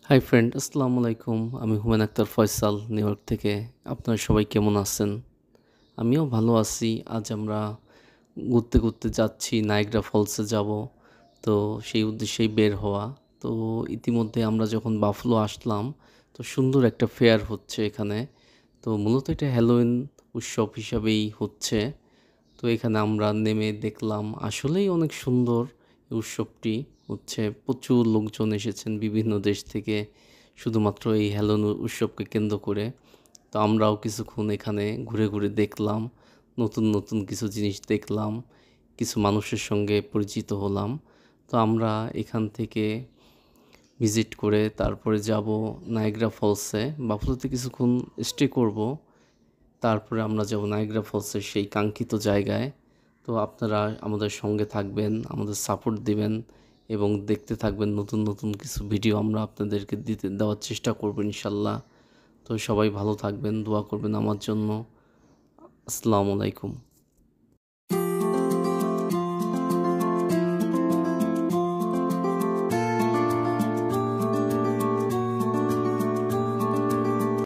Hi friend, আসসালামু আলাইকুম। আমি হুমায়ুন আক্তার ফয়সাল, নিউ ইয়র্ক থেকে। আপনারা সবাই কেমন আছেন? আমিও ভালো আছি। আজ আমরা ঘুরতে ঘুরতে যাচ্ছি, নায়াগ্রা ফলসে যাব। তো সেই উদ্দেশ্যেই বের হওয়া। তো ইতিমধ্যে আমরা যখন বাফলো আসলাম, তো সুন্দর একটা ফেয়ার হচ্ছে এখানে। তো মূলত এটা হ্যালোউইন উৎসব হিসাবেই হচ্ছে। তো এখানে আমরা নেমে দেখলাম আসলেই অনেক সুন্দর এই উৎসবটি হচ্ছে। প্রচুর লোকজন এসেছেন বিভিন্ন দেশ থেকে শুধুমাত্র এই হ্যালোউইন উৎসবকে কেন্দ্র করে। তো আমরাও কিছুক্ষণ এখানে ঘুরে ঘুরে দেখলাম, নতুন নতুন কিছু জিনিস দেখলাম, কিছু মানুষের সঙ্গে পরিচিত হলাম। তো আমরা এখান থেকে ভিজিট করে তারপরে যাব নায়াগ্রা ফলসে। বাফলোতে কিছুক্ষণ স্টে করব, তারপরে আমরা যাব নায়াগ্রা ফলসের সেই কাঙ্ক্ষিত জায়গায়। তো আপনারা আমাদের সঙ্গে থাকবেন, আমাদের সাপোর্ট দিবেন এবং দেখতে থাকবেন। নতুন নতুন কিছু ভিডিও আমরা আপনাদেরকে দেওয়ার চেষ্টা করব ইনশাল্লাহ। তো সবাই ভালো থাকবেন, দোয়া করবেন আমার জন্য। আসসালামু আলাইকুম।